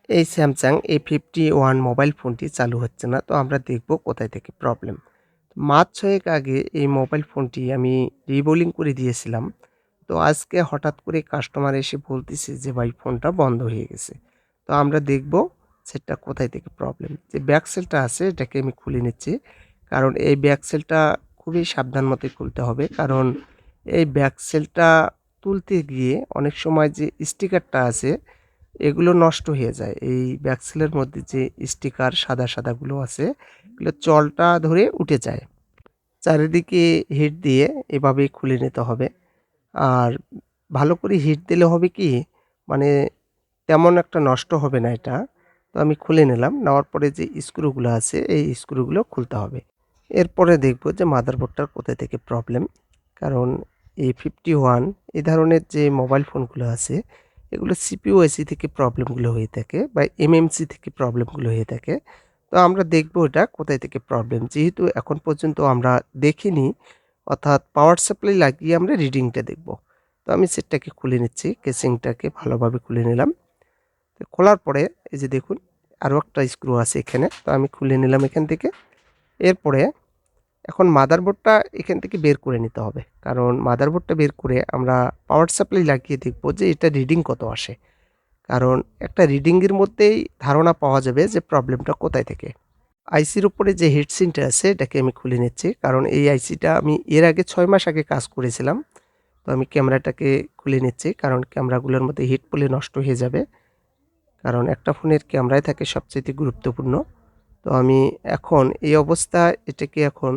এই Samsung A51 mobile ফোনটি চালু হচ্ছে না। তো আমরা দেখব কোথায় থেকে প্রবলেম। মাস ৬ আগে এই মোবাইল ফোনটি আমি রিবোলিং করে দিয়েছিলাম। তো আজকে হঠাৎ করে কাস্টমার এসে বলতেছে যে ভাই ফোনটা বন্ধ হয়ে গেছে। তো আমরা দেখব সেটা কোথায় থেকে প্রবলেম। যে ব্যাক সেলটা আছে এটাকে আমি খুলে নিচ্ছি। কারণ এই ব্যাক সেলটা খুবই সাবধান মতোই খুলতে হবে। কারণ এই ব্যাক সেলটা তুলতে গিয়ে অনেক সময় যে স্টিকারটা আছে এগুলো নষ্ট হয়ে যায়। এই ব্যাকসেলের মধ্যে যে স্টিকার সাদা গুলো আছে, এগুলো জলটা ধরে উঠে যায়। চারিদিকে হিট দিয়ে এভাবেই খুলে নিতে হবে। আর ভালো করে হিট দিলে হবে কি, মানে তেমন একটা নষ্ট হবে না এটা। তো আমি খুলে নিলাম। নেওয়ার পরে যে স্ক্রুগুলো আছে, এই স্ক্রুগুলো খুলতে হবে। এরপরে দেখব যে মাদারবোর্ডটার কোথা থেকে প্রবলেম। কারণ এই 51 এই ধরনের যে মোবাইল ফোনগুলো আছে, এগুলো সিপিইউ আইসি থেকে প্রবলেমগুলো হয়ে থাকে বা এমএমসি থেকে প্রবলেমগুলো হয়ে থাকে। তো আমরা দেখব এটা কোথায় থেকে প্রবলেম। যেহেতু এখন পর্যন্ত আমরা দেখিনি, অর্থাৎ পাওয়ার সাপ্লাই লাগিয়ে আমরা রিডিংটা দেখব। তো আমি সেটটাকে খুলে নিচ্ছি। কেসিংটাকে ভালোভাবে খুলে নিলাম। তো খোলার পরে এই যে দেখুন আরও একটা স্ক্রু আছে এখানে। তো আমি খুলে নিলাম এখান থেকে। এরপরে এখন মাদারবোর্ডটা এখান থেকে বের করে নিতে হবে। কারণ মাদারবোর্ডটা বের করে আমরা পাওয়ার সাপ্লাই লাগিয়ে দেখব যে এটা রিডিং কত আসে। কারণ একটা রিডিংয়ের মধ্যেই ধারণা পাওয়া যাবে যে প্রবলেমটা কোথায় থেকে। আইসির উপরে যে হিটসিনটা আছে এটাকে আমি খুলে নিচ্ছি। কারণ এই আইসিটা আমি এর আগে ৬ মাস আগে কাজ করেছিলাম। তো আমি ক্যামেরাটাকে খুলে নিচ্ছি। কারণ ক্যামেরাগুলোর মধ্যে হিট পড়লে নষ্ট হয়ে যাবে। কারণ একটা ফোনের ক্যামেরাই থাকে সবচাইতে গুরুত্বপূর্ণ। তো আমি এখন এই অবস্থায় এটাকে এখন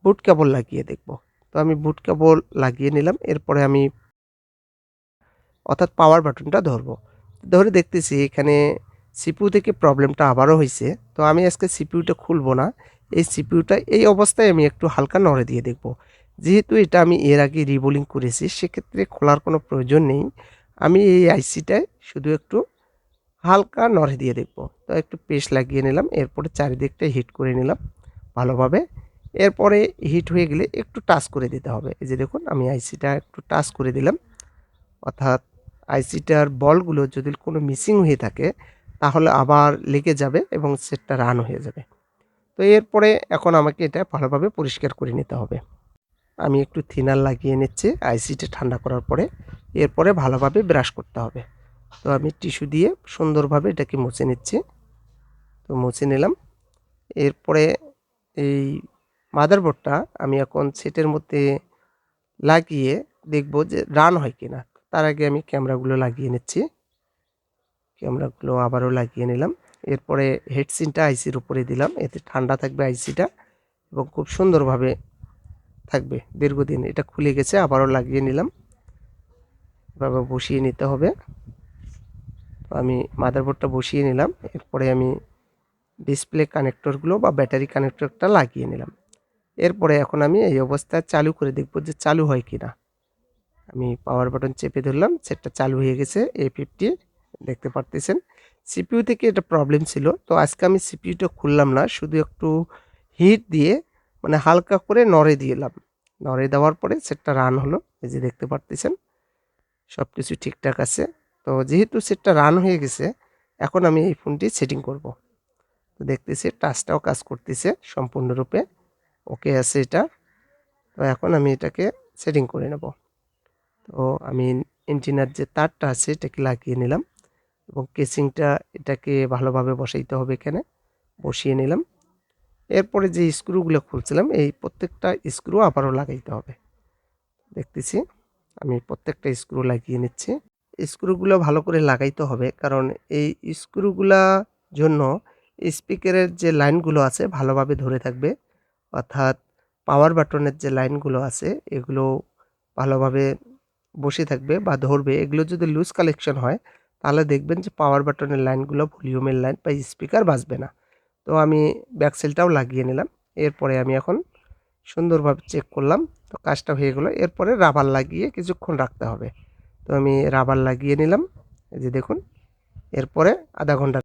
বুট কেবল লাগিয়ে দেখব। তো আমি বুট কেবল লাগিয়ে নিলাম। এরপরে আমি অর্থাৎ পাওয়ার বাটনটা ধরবো। ধরে দেখতেছি এখানে সিপিইউ থেকে প্রবলেমটা আবারও হইছে। তো আমি আজকে সিপিইউটা খুলবো না। এই সিপিইউটা এই অবস্থায় আমি একটু হালকা নড়ে দিয়ে দেখব। যেহেতু এটা আমি এর আগে রিবোলিং করেছি, সেক্ষেত্রে খোলার কোনো প্রয়োজন নেই। আমি এই আইসিটায় শুধু একটু হালকা নড়ে দিয়ে দেখব। তো একটু পেস্ট লাগিয়ে নিলাম। এরপরে চারিদিকটা হিট করে নিলাম ভালোভাবে। এরপরে হিট হয়ে গেলে একটু টাচ করে দিতে হবে। এই যে দেখুন আমি আইসিটা একটু টাচ করে দিলাম। অর্থাৎ আইসিটার বলগুলো যদি কোনো মিসিং হয়ে থাকে, তাহলে আবার লেগে যাবে এবং সেটটা রান হয়ে যাবে। তো এরপরে এখন আমাকে এটা ভালোভাবে পরিষ্কার করে নিতে হবে। আমি একটু থিনার লাগিয়ে নিচ্ছি আইসিটা ঠান্ডা করার পরে। এরপরে ভালোভাবে ব্রাশ করতে হবে। তো আমি টিস্যু দিয়ে সুন্দরভাবে এটাকে মুছে নিচ্ছি। তো মুছে নিলাম। এরপরে এই মাদারবোর্ডটা আমি এখন সেটের মধ্যে লাগিয়ে দেখব যে রান হয় কিনা। তার আগে আমি ক্যামেরাগুলো লাগিয়ে নিচ্ছি। ক্যামেরাগুলো আবারও লাগিয়ে নিলাম। এরপরে হেডসিনটা আইসির উপরে দিলাম। এতে ঠান্ডা থাকবে আইসিটা এবং খুব সুন্দরভাবে থাকবে দীর্ঘদিন। এটা খুলে গেছে, আবারও লাগিয়ে নিলাম। এভাবে বসিয়ে নিতে হবে। তো আমি মাদারবোর্ডটা বসিয়ে নিলাম। এরপরে আমি ডিসপ্লে কানেক্টরগুলো বা ব্যাটারি কানেক্টরটা লাগিয়ে নিলাম। এরপরে এখন আমি এই অবস্থায় চালু করে দেখব যে চালু হয় কিনা। আমি পাওয়ার বাটন চেপে ধরলাম, সেটটা চালু হয়ে গেছে। A50 দেখতে পারতেছেন। সিপিইউ থেকে এটা প্রবলেম ছিল। তো আজকে আমি সিপিইউটা খুললাম না, শুধু একটু হিট দিয়ে মানে হালকা করে নড়ে দিলাম। নড়ে দেওয়ার পরে সেটটা রান হলো। এই যে দেখতে পারতেছেন সব কিছু ঠিকঠাক আছে। তো যেহেতু সেটটা রান হয়ে গেছে, এখন আমি এই ফোনটি সেটিং করব। তো দেখতেছি টাচটাও কাজ করতেছে সম্পূর্ণরূপে ওকে আছে এটা। তো এখন আমি এটাকে সেটিং করে নেব। তো আমি এন্টিনার যে তারটা আছে এটাকে লাগিয়ে নিলাম এবং কেসিংটা এটাকে ভালোভাবে বসাইতে হবে এখানে। বসিয়ে নিলাম। এরপরে যে স্ক্রুগুলো খুলছিলাম এই প্রত্যেকটা স্ক্রু আবারও লাগাইতে হবে। দেখতেছি আমি প্রত্যেকটা স্ক্রু লাগিয়ে নিচ্ছি। স্ক্রুগুলো ভালো করে লাগাইতে হবে, কারণ এই স্ক্রুগুলা জন্য স্পিকারের যে লাইনগুলো আছে ভালোভাবে ধরে থাকবে। অর্থাৎ পাওয়ার বাটনের যে লাইনগুলো আছে এগুলো ভালোভাবে বসে থাকবে বা ধরবে। এগুলো যদি লুজ কালেকশন হয়, তাহলে দেখবেন যে পাওয়ার বাটনের লাইনগুলো ভলিউমের লাইন বা স্পিকার বাজবে না। তো আমি ব্যাক সেলটাও লাগিয়ে নিলাম। এরপরে আমি এখন সুন্দরভাবে চেক করলাম। তো কাজটা হয়ে গেল। এরপরে রাবার লাগিয়ে কিছুক্ষণ রাখতে হবে। তো আমি রাবার লাগিয়ে নিলাম। এই যে দেখুন, এরপরে আধা ঘন্টা